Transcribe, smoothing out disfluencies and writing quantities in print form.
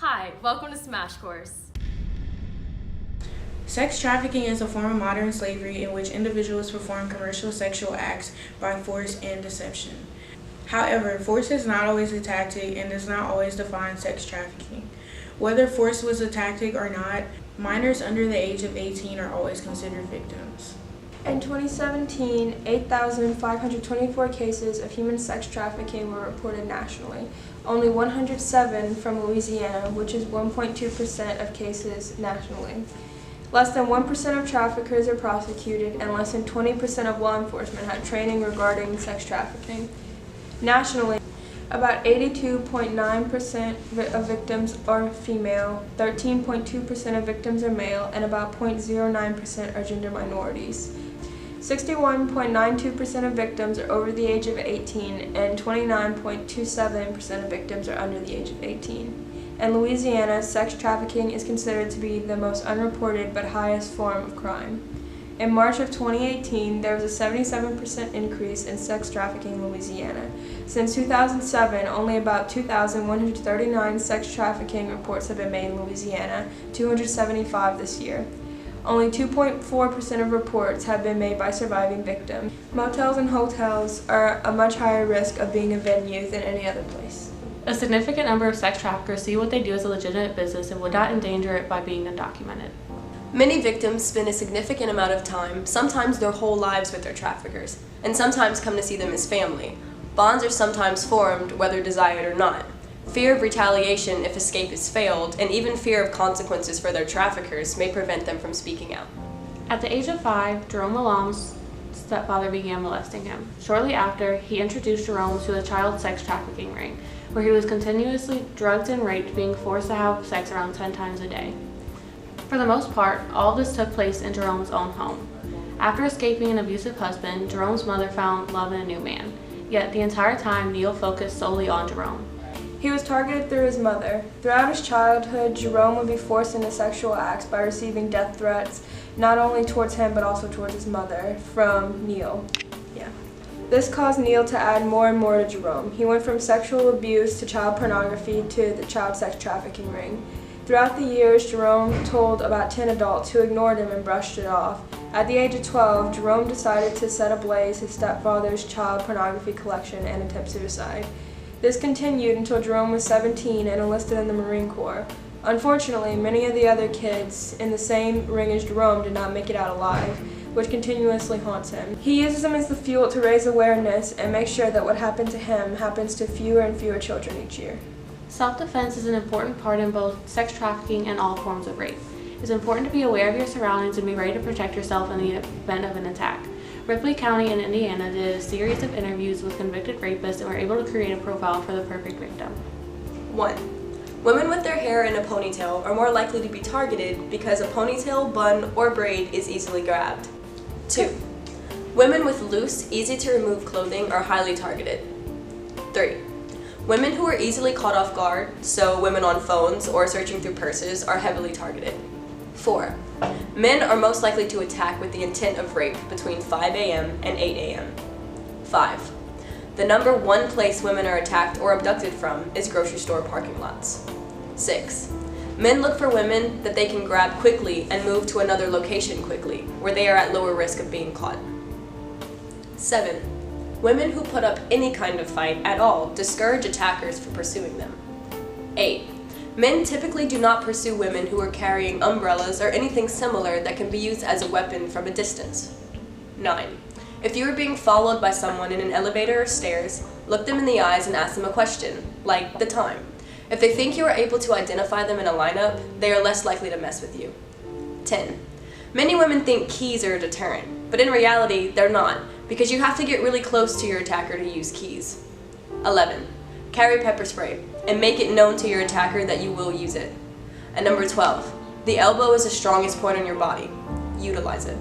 Hi, welcome to Smash Course. Sex trafficking is a form of modern slavery in which individuals perform commercial sexual acts by force and deception. However, force is not always a tactic and does not always define sex trafficking. Whether force was a tactic or not, minors under the age of 18 are always considered victims. In 2017, 8,524 cases of human sex trafficking were reported nationally. Only 107 from Louisiana, which is 1.2% of cases nationally. Less than 1% of traffickers are prosecuted, and less than 20% of law enforcement had training regarding sex trafficking. Nationally, about 82.9% of victims are female, 13.2% of victims are male, and about 0.09% are gender minorities. 61.92% of victims are over the age of 18, and 29.27% of victims are under the age of 18. In Louisiana, sex trafficking is considered to be the most unreported but highest form of crime. In March of 2018, there was a 77% increase in sex trafficking in Louisiana. Since 2007, only about 2,139 sex trafficking reports have been made in Louisiana, 275 this year. Only 2.4% of reports have been made by surviving victims. Motels and hotels are a much higher risk of being a venue than any other place. A significant number of sex traffickers see what they do as a legitimate business and would not endanger it by being undocumented. Many victims spend a significant amount of time, sometimes their whole lives, with their traffickers, and sometimes come to see them as family. Bonds are sometimes formed, whether desired or not. Fear of retaliation if escape is failed, and even fear of consequences for their traffickers may prevent them from speaking out. At the age of 5, Jerome Lalonde's stepfather began molesting him. Shortly after, he introduced Jerome to a child sex trafficking ring, where he was continuously drugged and raped, being forced to have sex around 10 times a day. For the most part, all of this took place in Jerome's own home. After escaping an abusive husband, Jerome's mother found love in a new man. Yet the entire time, Neil focused solely on Jerome. He was targeted through his mother. Throughout his childhood, Jerome would be forced into sexual acts by receiving death threats, not only towards him but also towards his mother, from Neil. This caused Neil to add more and more to Jerome. He went from sexual abuse to child pornography to the child sex trafficking ring. Throughout the years, Jerome told about 10 adults who ignored him and brushed it off. At the age of 12, Jerome decided to set ablaze his stepfather's child pornography collection and attempt suicide. This continued until Jerome was 17 and enlisted in the Marine Corps. Unfortunately, many of the other kids in the same ring as Jerome did not make it out alive, which continuously haunts him. He uses them as the fuel to raise awareness and make sure that what happened to him happens to fewer and fewer children each year. Self-defense is an important part in both sex trafficking and all forms of rape. It's important to be aware of your surroundings and be ready to protect yourself in the event of an attack. Ripley County in Indiana did a series of interviews with convicted rapists and were able to create a profile for the perfect victim. 1. Women with their hair in a ponytail are more likely to be targeted because a ponytail, bun, or braid is easily grabbed. 2. Women with loose, easy-to-remove clothing are highly targeted. 3. Women who are easily caught off guard, so women on phones or searching through purses, are heavily targeted. 4. Men are most likely to attack with the intent of rape between 5 a.m. and 8 a.m. 5. The number one place women are attacked or abducted from is grocery store parking lots. 6. Men look for women that they can grab quickly and move to another location quickly, where they are at lower risk of being caught. 7. Women who put up any kind of fight at all discourage attackers from pursuing them. 8. Men typically do not pursue women who are carrying umbrellas or anything similar that can be used as a weapon from a distance. 9. If you are being followed by someone in an elevator or stairs, look them in the eyes and ask them a question, like the time. If they think you are able to identify them in a lineup, they are less likely to mess with you. 10. Many women think keys are a deterrent, but in reality, they're not, because you have to get really close to your attacker to use keys. 11. Carry pepper spray, and make it known to your attacker that you will use it. And number 12. The elbow is the strongest point on your body. Utilize it.